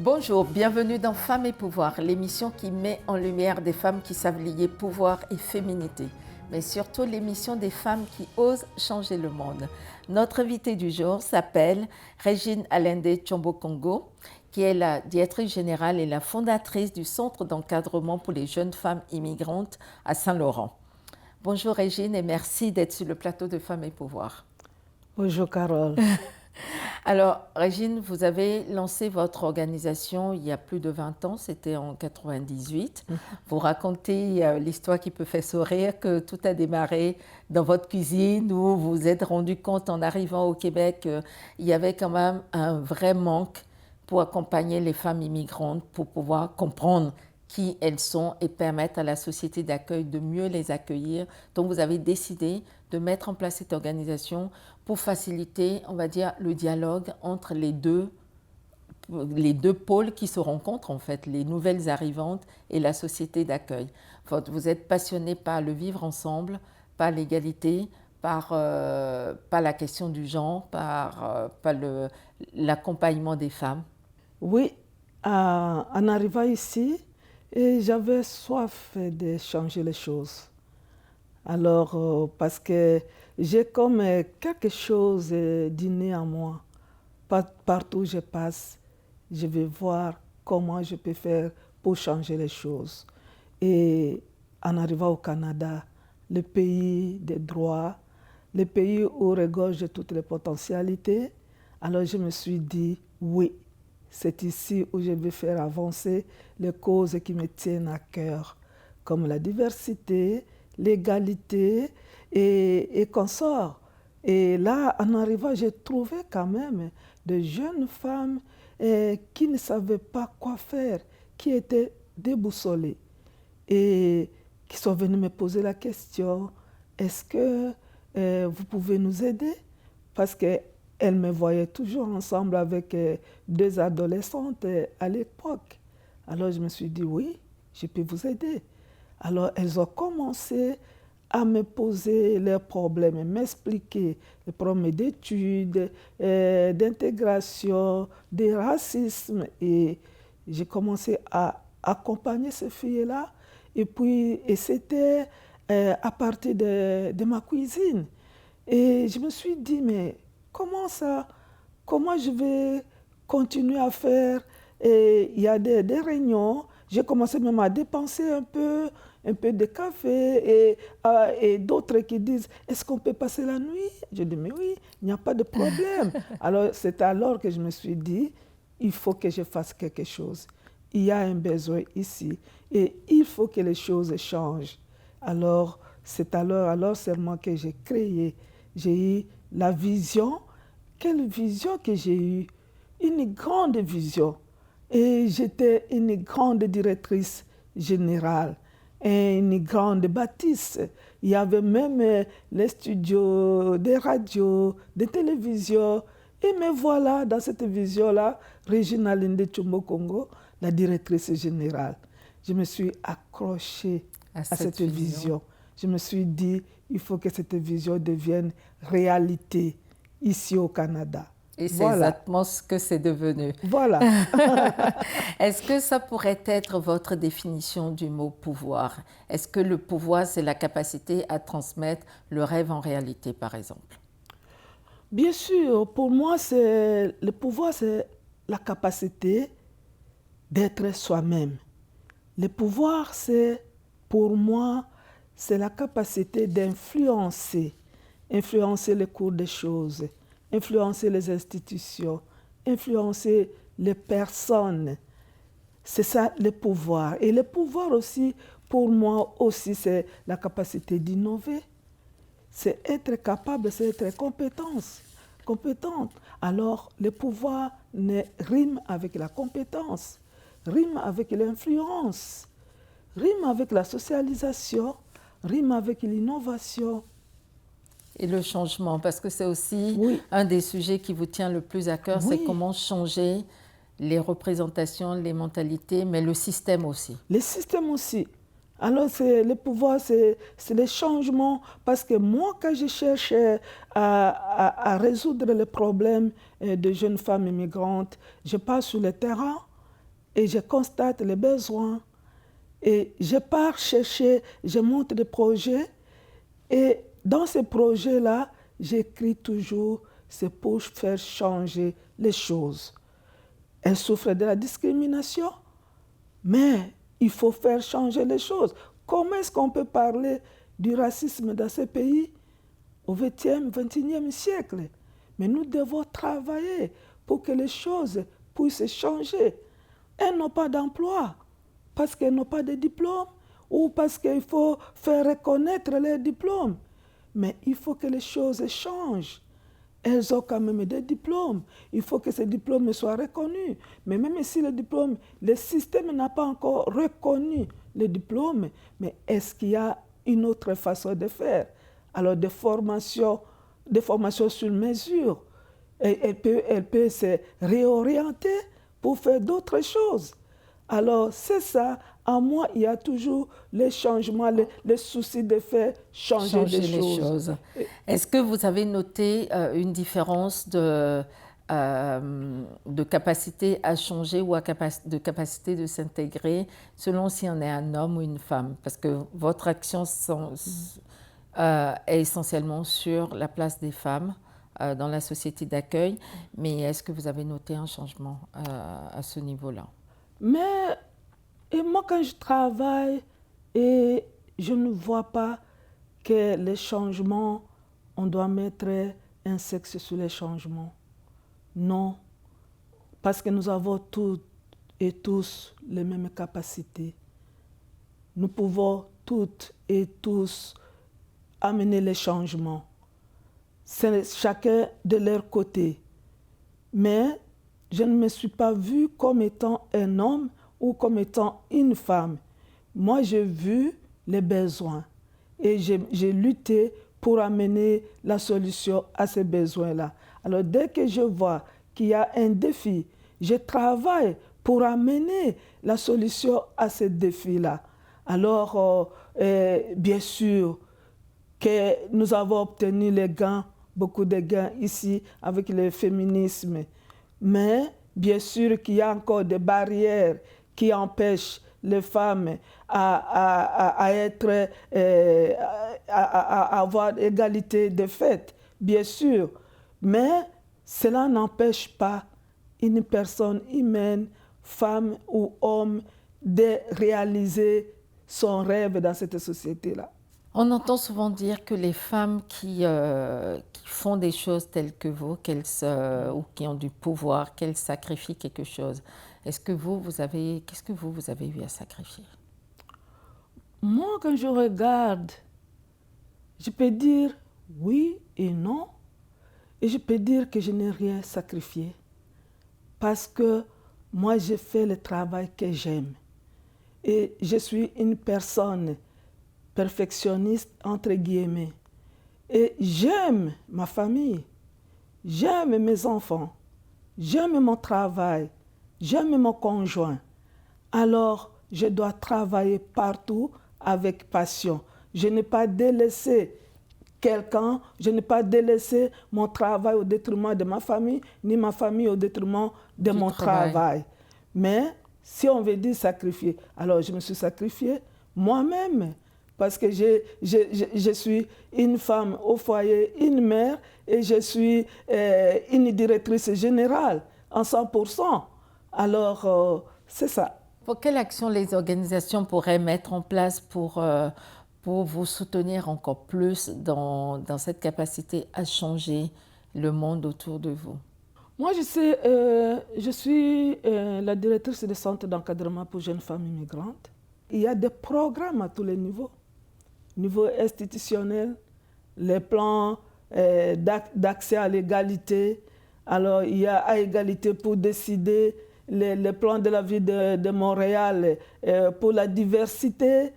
Bonjour, bienvenue dans Femmes et Pouvoir, l'émission qui met en lumière des femmes qui savent lier pouvoir et féminité, mais surtout l'émission des femmes qui osent changer le monde. Notre invitée du jour s'appelle Régine Allende Tshombo-Kongo, qui est la directrice générale et la fondatrice du Centre d'encadrement pour les jeunes femmes immigrantes à Saint-Laurent. Bonjour Régine et merci d'être sur le plateau de Femmes et Pouvoir. Bonjour Carole. Alors, Régine, vous avez lancé votre organisation il y a plus de 20 ans, c'était en 98. Vous racontez l'histoire qui peut faire sourire, que tout a démarré dans votre cuisine où vous vous êtes rendu compte en arrivant au Québec qu'il y avait quand même un vrai manque pour accompagner les femmes immigrantes, pour pouvoir comprendre qui elles sont et permettre à la société d'accueil de mieux les accueillir. Donc vous avez décidé de mettre en place cette organisation pour faciliter, on va dire, le dialogue entre les deux pôles qui se rencontrent en fait, les nouvelles arrivantes et la société d'accueil. Vous êtes passionné par le vivre ensemble, par l'égalité, par la question du genre, par l'accompagnement des femmes. Oui, en arrivant ici, j'avais soif de changer les choses. Alors, parce que j'ai comme quelque chose d'inné en moi. Partout où je passe, je vais voir comment je peux faire pour changer les choses. Et en arrivant au Canada, le pays des droits, le pays où regorge toutes les potentialités, alors je me suis dit, oui, c'est ici où je vais faire avancer les causes qui me tiennent à cœur, comme la diversité, l'égalité et consorts. Et là, en arrivant, j'ai trouvé quand même de jeunes femmes qui ne savaient pas quoi faire, qui étaient déboussolées et qui sont venues me poser la question, est-ce que vous pouvez nous aider? Parce qu'elles me voyaient toujours ensemble avec deux adolescentes à l'époque. Alors je me suis dit, oui, je peux vous aider. Alors elles ont commencé à me poser leurs problèmes, m'expliquer les problèmes d'études, d'intégration, de racisme. Et j'ai commencé à accompagner ces filles-là. Et c'était à partir de ma cuisine. Et je me suis dit, mais comment ça? Comment je vais continuer à faire? Et il y a des réunions. J'ai commencé même à dépenser un peu de café et d'autres qui disent, est-ce qu'on peut passer la nuit? Je dis, mais oui, il n'y a pas de problème. Alors, c'est alors que je me suis dit, il faut que je fasse quelque chose. Il y a un besoin ici et il faut que les choses changent. Alors, c'est alors seulement que j'ai eu la vision. Quelle vision que j'ai eue? Une grande vision. Et j'étais une grande directrice générale, et une grande bâtisse. Il y avait même les studios, des radios, des télévisions. Et me voilà dans cette vision-là, Régine Allende Tshombo-Kongo, la directrice générale. Je me suis accrochée à cette vision. Je me suis dit, il faut que cette vision devienne réalité ici au Canada. Et c'est exactement ce que c'est devenu. Voilà. Est-ce que ça pourrait être votre définition du mot pouvoir? Est-ce que le pouvoir, c'est la capacité à transmettre le rêve en réalité, par exemple? Bien sûr, pour moi, le pouvoir, c'est la capacité d'être soi-même. Le pouvoir, pour moi, c'est la capacité d'influencer le cours des choses, influencer les institutions, influencer les personnes. C'est ça le pouvoir. Et le pouvoir aussi, pour moi aussi, c'est la capacité d'innover. C'est être capable, c'est être compétente. Alors, le pouvoir rime avec la compétence, rime avec l'influence, rime avec la socialisation, rime avec l'innovation. Et le changement, parce que c'est aussi un des sujets qui vous tient le plus à cœur, c'est comment changer les représentations, les mentalités, mais le système aussi. Le système aussi. Alors, le pouvoir, c'est le changement, parce que moi, quand je cherche à résoudre les problèmes de jeunes femmes immigrantes, je passe sur le terrain, et je constate les besoins. Et je pars chercher, je monte des projets. Et dans ces projets-là, j'écris toujours, c'est pour faire changer les choses. Elle souffre de la discrimination, mais il faut faire changer les choses. Comment est-ce qu'on peut parler du racisme dans ce pays au XXe, XXIe siècle? Mais nous devons travailler pour que les choses puissent changer. Elles n'ont pas d'emploi parce qu'elles n'ont pas de diplôme ou parce qu'il faut faire reconnaître leurs diplômes. Mais il faut que les choses changent. Elles ont quand même des diplômes. Il faut que ces diplômes soient reconnus. Mais même si le système n'a pas encore reconnu les diplômes, mais est-ce qu'il y a une autre façon de faire? Alors des formations sur mesure. Elle peut se réorienter pour faire d'autres choses. Alors c'est ça. En moi, il y a toujours les changements, les soucis de faire changer les choses. Est-ce que vous avez noté une différence de capacité à changer ou de capacité de s'intégrer selon si on est un homme ou une femme? Parce que votre action est essentiellement sur la place des femmes dans la société d'accueil, mais est-ce que vous avez noté un changement à ce niveau-là? Et moi, quand je travaille, et je ne vois pas que les changements, on doit mettre un sexe sur les changements. Non, parce que nous avons toutes et tous les mêmes capacités. Nous pouvons toutes et tous amener les changements. C'est chacun de leur côté. Mais je ne me suis pas vue comme étant un homme ou comme étant une femme. Moi, j'ai vu les besoins et j'ai lutté pour amener la solution à ces besoins-là. Alors, dès que je vois qu'il y a un défi, je travaille pour amener la solution à ce défi-là. Alors, bien sûr, que nous avons obtenu les gains, beaucoup de gains ici avec le féminisme. Mais bien sûr qu'il y a encore des barrières qui empêchent les femmes à avoir égalité de fait, bien sûr. Mais cela n'empêche pas une personne humaine, femme ou homme, de réaliser son rêve dans cette société-là. On entend souvent dire que les femmes qui font des choses telles que vous, ou qui ont du pouvoir, qu'elles sacrifient quelque chose. Qu'est-ce que vous avez eu à sacrifier? Moi, quand je regarde, je peux dire oui et non. Et je peux dire que je n'ai rien sacrifié. Parce que moi, j'ai fait le travail que j'aime. Et je suis une personne perfectionniste, entre guillemets. Et j'aime ma famille, j'aime mes enfants, j'aime mon travail, j'aime mon conjoint. Alors, je dois travailler partout avec passion. Je n'ai pas délaissé quelqu'un, je n'ai pas délaissé mon travail au détriment de ma famille, ni ma famille au détriment de mon travail. Mais si on veut dire sacrifier, alors je me suis sacrifiée moi-même. Parce que je suis une femme au foyer, une mère, et je suis une directrice générale en 100%. Alors, c'est ça. Pour quelle action les organisations pourraient mettre en place pour vous soutenir encore plus dans cette capacité à changer le monde autour de vous? Moi, je suis la directrice du centre d'encadrement pour jeunes femmes immigrantes. Il y a des programmes à tous les niveaux. Niveau institutionnel, les plans d'accès à l'égalité. Alors, il y a à égalité pour décider les plans de la ville de Montréal pour la diversité.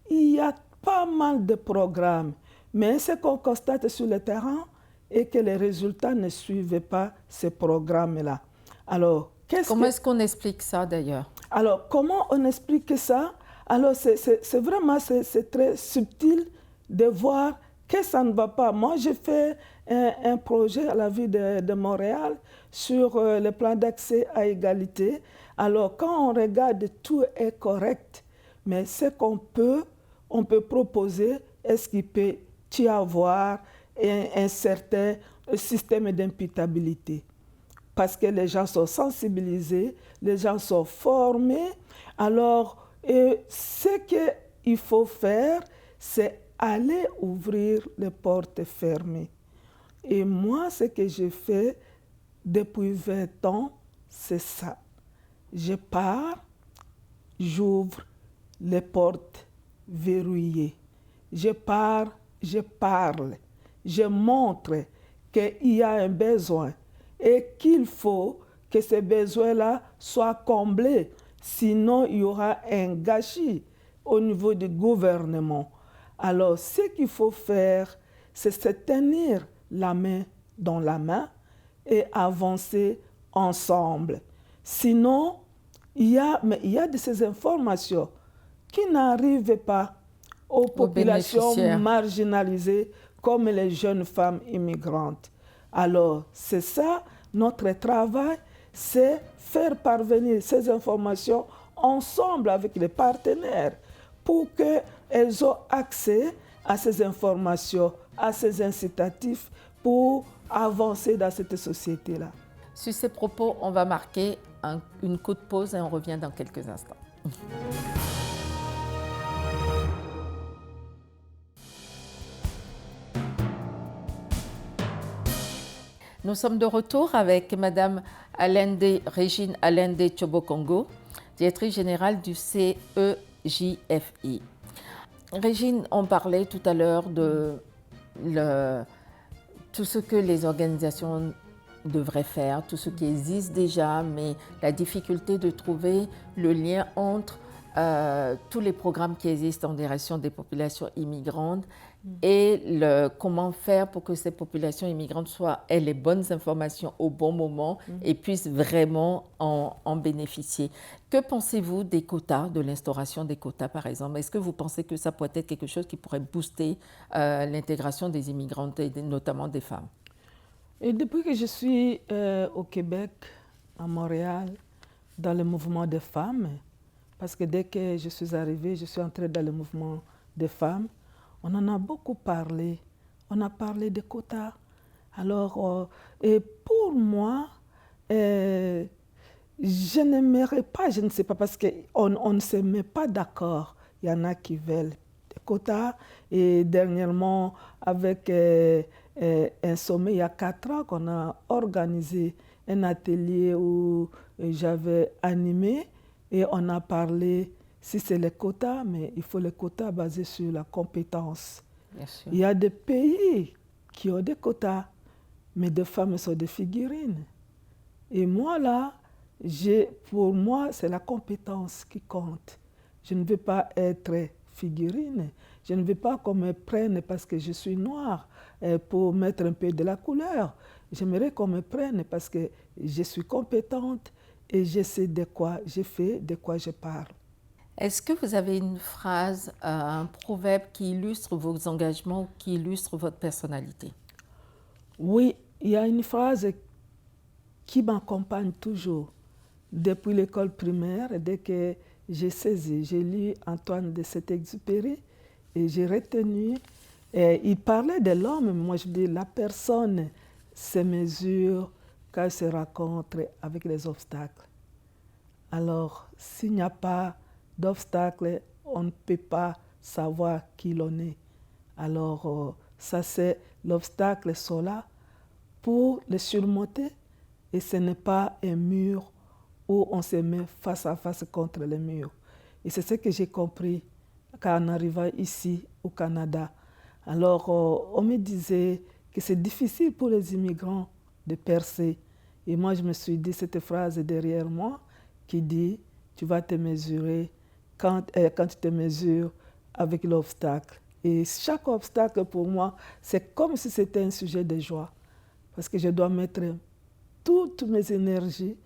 Il y a pas mal de programmes. Mais ce qu'on constate sur le terrain est que les résultats ne suivent pas ces programmes-là. Alors, comment est-ce qu'on explique ça d'ailleurs? Alors, comment on explique ça? Alors, c'est vraiment très subtil de voir que ça ne va pas. Moi, j'ai fait un projet à la ville de Montréal sur le plan d'accès à égalité. Alors, quand on regarde, tout est correct, mais ce on peut proposer, est-ce qu'il peut y avoir un certain système d'imputabilité? Parce que les gens sont sensibilisés, les gens sont formés. Alors, ce qu'il faut faire, c'est aller ouvrir les portes fermées. Et moi, ce que je fais depuis 20 ans, c'est ça. Je pars, j'ouvre les portes verrouillées. Je pars, je parle, je montre qu'il y a un besoin et qu'il faut que ce besoin-là soit comblé. Sinon, il y aura un gâchis au niveau du gouvernement. Alors, ce qu'il faut faire, c'est se tenir la main dans la main et avancer ensemble. Sinon, il y a de ces informations qui n'arrivent pas aux populations marginalisées comme les jeunes femmes immigrantes. Alors, c'est ça, notre travail, c'est faire parvenir ces informations ensemble avec les partenaires pour qu'elles aient accès à ces informations, à ces incitatifs pour avancer dans cette société-là. Sur ces propos, on va marquer une courte pause et on revient dans quelques instants. Nous sommes de retour avec Madame Régine Allende Tchobokongo, directrice générale du CEJFI. Régine, on parlait tout à l'heure de tout ce que les organisations devraient faire, tout ce qui existe déjà, mais la difficulté de trouver le lien entre tous les programmes qui existent en direction des populations immigrantes et comment faire pour que ces populations immigrantes aient les bonnes informations au bon moment et puissent vraiment en bénéficier. Que pensez-vous des quotas, de l'instauration des quotas par exemple? Est-ce que vous pensez que ça pourrait être quelque chose qui pourrait booster l'intégration des immigrantes et notamment des femmes? Et depuis que je suis au Québec, à Montréal, dans le mouvement des femmes, parce que dès que je suis arrivée, je suis entrée dans le mouvement des femmes, on en a beaucoup parlé. On a parlé des quotas. Alors, et pour moi, je n'aimerais pas, je ne sais pas, parce qu'on ne se met pas d'accord. Il y en a qui veulent des quotas. Et dernièrement, avec un sommet, il y a 4 ans, qu'on a organisé un atelier où j'avais animé et on a parlé, si c'est les quotas, mais il faut les quotas basés sur la compétence. Bien sûr. Il y a des pays qui ont des quotas, mais des femmes sont des figurines. Et moi, là, pour moi, c'est la compétence qui compte. Je ne veux pas être figurine. Je ne veux pas qu'on me prenne parce que je suis noire pour mettre un peu de la couleur. J'aimerais qu'on me prenne parce que je suis compétente et je sais de quoi je fais, de quoi je parle. Est-ce que vous avez une phrase, un proverbe qui illustre vos engagements, qui illustre votre personnalité? Oui, il y a une phrase qui m'accompagne toujours. Depuis l'école primaire, dès que j'ai saisi, j'ai lu Antoine de Saint-Exupéry et j'ai retenu, il parlait de l'homme, mais moi je dis la personne se mesure quand elle se rencontre avec les obstacles. Alors, s'il n'y a pas d'obstacles, on ne peut pas savoir qui l'on est. Alors, ça c'est l'obstacle sont là pour le surmonter et ce n'est pas un mur où on se met face à face contre le mur. Et c'est ce que j'ai compris quand on arriva ici au Canada. Alors, on me disait que c'est difficile pour les immigrants de percer. Et moi, je me suis dit cette phrase derrière moi qui dit « Tu vas te mesurer quand tu te mesures avec l'obstacle. » Et chaque obstacle pour moi, c'est comme si c'était un sujet de joie. Parce que je dois mettre toutes mes énergies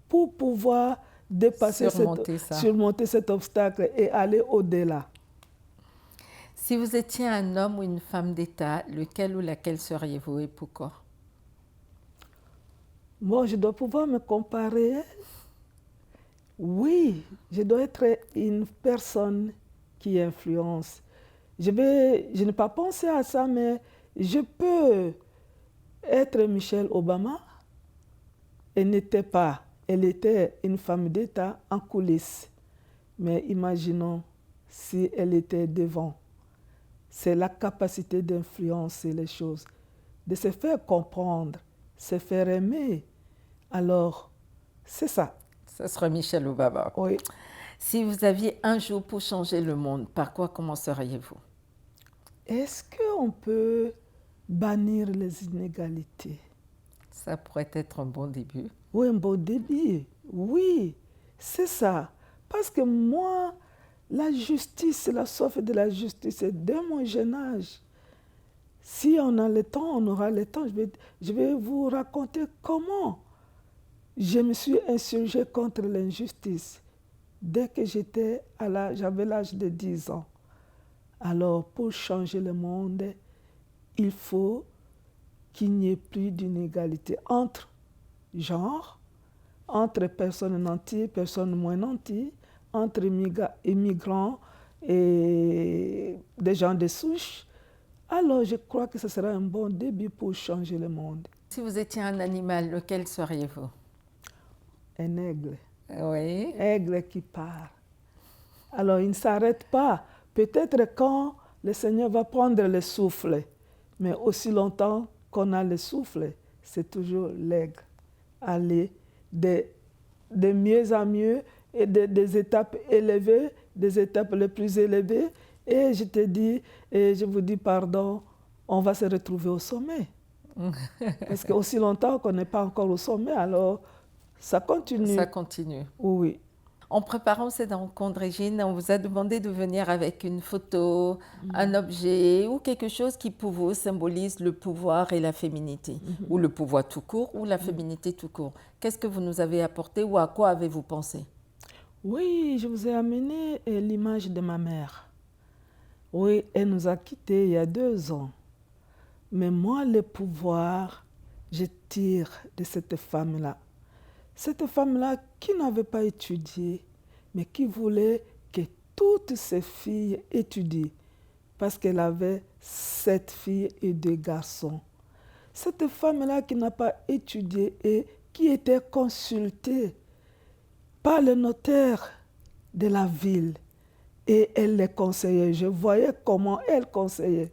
pour pouvoir dépasser, surmonter cet obstacle et aller au-delà. Si vous étiez un homme ou une femme d'État, lequel ou laquelle seriez-vous et pourquoi? Moi, je dois pouvoir me comparer. Oui, je dois être une personne qui influence. Je n'ai pas pensé à ça, mais je peux être Michelle Obama. Elle était une femme d'État en coulisses. Mais imaginons si elle était devant. C'est la capacité d'influencer les choses, de se faire comprendre, se faire aimer. Alors, c'est ça. Ça serait Michelle Obama. Oui. Si vous aviez un jour pour changer le monde, par quoi commenceriez-vous? Est-ce qu'on peut bannir les inégalités? Ça pourrait être un bon début. Oui, un bon début. Oui, c'est ça. Parce que moi, la justice, la soif de la justice, c'est dès mon jeune âge. Si on a le temps, on aura le temps. Je vais vous raconter comment je me suis insurgée contre l'injustice dès que j'avais l'âge de 10 ans. Alors, pour changer le monde, il faut qu'il n'y ait plus d'inégalité entre genres, entre personnes nanties, personnes moins nanties, entre immigrants et des gens de souche. Alors, je crois que ce sera un bon début pour changer le monde. Si vous étiez un animal, lequel seriez-vous? Un aigle. Oui. Aigle qui part. Alors, il ne s'arrête pas. Peut-être quand le Seigneur va prendre le souffle, mais aussi longtemps qu'on a le souffle, c'est toujours l'aigle. Aller de mieux en mieux et des étapes élevées, des étapes les plus élevées. Et je vous dis pardon, on va se retrouver au sommet. Parce qu'aussi longtemps qu'on n'est pas encore au sommet, alors ça continue. Ça continue. Oui. En préparant cette rencontre, Régine, on vous a demandé de venir avec une photo, un objet ou quelque chose qui pour vous symbolise le pouvoir et la féminité, ou le pouvoir tout court ou la féminité tout court. Qu'est-ce que vous nous avez apporté ou à quoi avez-vous pensé? Oui, je vous ai amené l'image de ma mère. Oui, elle nous a quittés il y a 2 ans. Mais moi, le pouvoir, je tire de cette femme-là. Cette femme-là qui n'avait pas étudié, mais qui voulait que toutes ses filles étudient, parce qu'elle avait 7 filles et 2 garçons. Cette femme-là qui n'a pas étudié et qui était consultée par le notaire de la ville, et elle les conseillait. Je voyais comment elle conseillait.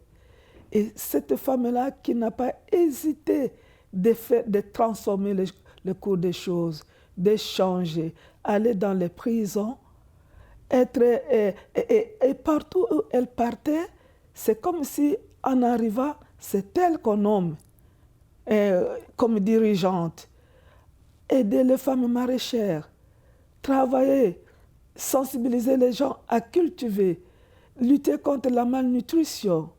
Et cette femme-là qui n'a pas hésité de transformer le cours des choses, de changer, aller dans les prisons, et partout où elle partait, c'est comme si en arrivant, c'est elle qu'on nomme comme dirigeante. Aider les femmes maraîchères, travailler, sensibiliser les gens à cultiver, lutter contre la malnutrition.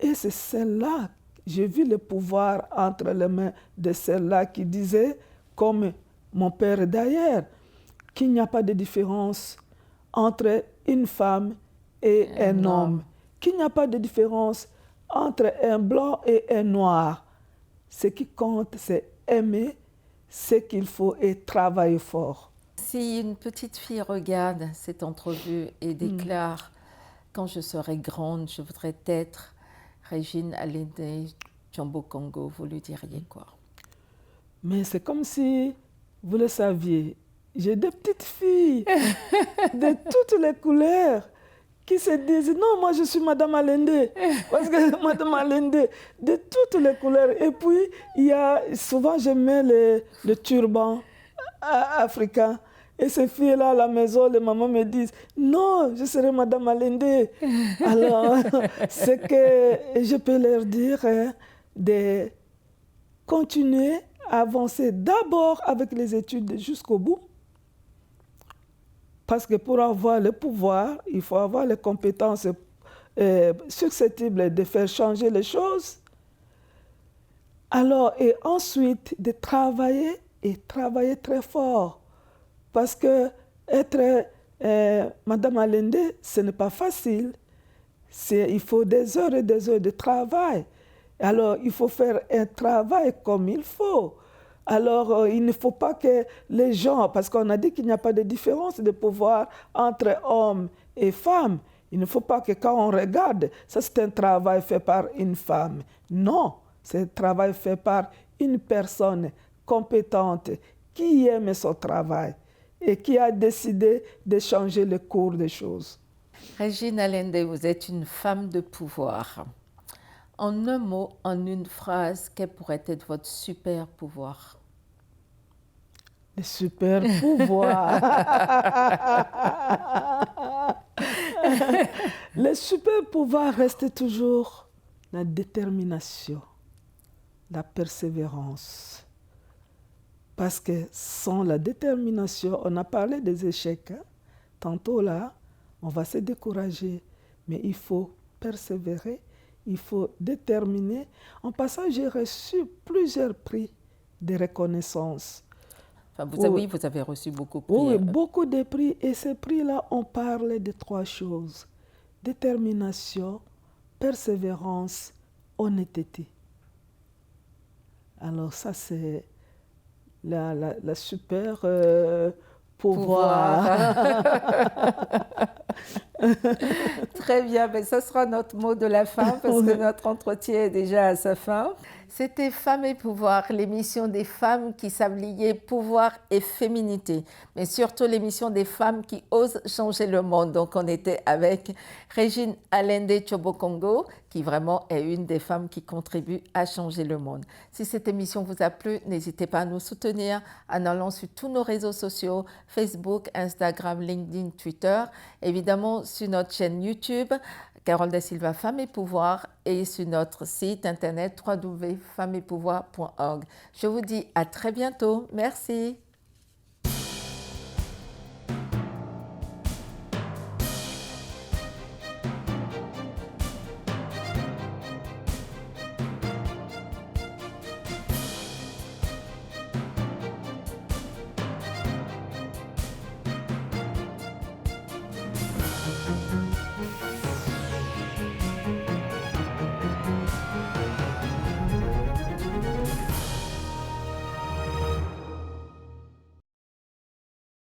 Et c'est celle-là, j'ai vu le pouvoir entre les mains de celle-là qui disait, comme mon père d'ailleurs, qu'il n'y a pas de différence entre une femme et un homme, qu'il n'y a pas de différence entre un blanc et un noir. Ce qui compte, c'est aimer ce qu'il faut et travailler fort. Si une petite fille regarde cette entrevue et déclare « Quand je serai grande, je voudrais être Régine Alende Tshombo Kongo », vous lui diriez quoi? Mais c'est comme si vous le saviez. J'ai des petites filles de toutes les couleurs qui se disent « Non, moi je suis Madame Alende ». Parce que Madame Alende, de toutes les couleurs. Et puis, souvent je mets le turban africain. Et ces filles-là à la maison, les mamans me disent « Non, je serai Madame Alende ». Alors, ce que je peux leur dire, de continuer à avancer d'abord avec les études jusqu'au bout. Parce que pour avoir le pouvoir, il faut avoir les compétences susceptibles de faire changer les choses. Alors, et ensuite, de travailler et travailler très fort. Parce que être Madame Alende, ce n'est pas facile. Il faut des heures et des heures de travail. Alors, il faut faire un travail comme il faut. Alors, il ne faut pas que les gens, parce qu'on a dit qu'il n'y a pas de différence de pouvoir entre hommes et femmes, il ne faut pas que quand on regarde, ça c'est un travail fait par une femme. Non, c'est un travail fait par une personne compétente qui aime son travail et qui a décidé de changer le cours des choses. Régine Allende, vous êtes une femme de pouvoir. En un mot, en une phrase, quel pourrait être votre super pouvoir? Le super pouvoir. Le super pouvoir reste toujours la détermination, la persévérance. Parce que sans la détermination, on a parlé des échecs. Hein? Tantôt là, on va se décourager. Mais il faut persévérer, il faut déterminer. En passant, j'ai reçu plusieurs prix de reconnaissance. Enfin, vous avez reçu beaucoup de prix. Oui, beaucoup de prix. Et ces prix-là, on parle de 3 choses. Détermination, persévérance, honnêteté. Alors ça, c'est la super pouvoir. Très bien, mais ce sera notre mot de la fin parce que notre entretien est déjà à sa fin. C'était Femmes et Pouvoir, l'émission des femmes qui savent lier pouvoir et féminité, mais surtout l'émission des femmes qui osent changer le monde. Donc on était avec Régine Allende Tshobokongou, qui vraiment est une des femmes qui contribuent à changer le monde. Si cette émission vous a plu, n'hésitez pas à nous soutenir en allant sur tous nos réseaux sociaux, Facebook, Instagram, LinkedIn, Twitter, évidemment sur notre chaîne YouTube, Carole Da Silva Femmes et Pouvoir, et sur notre site internet www.femmesetpouvoir.org. Je vous dis à très bientôt. Merci.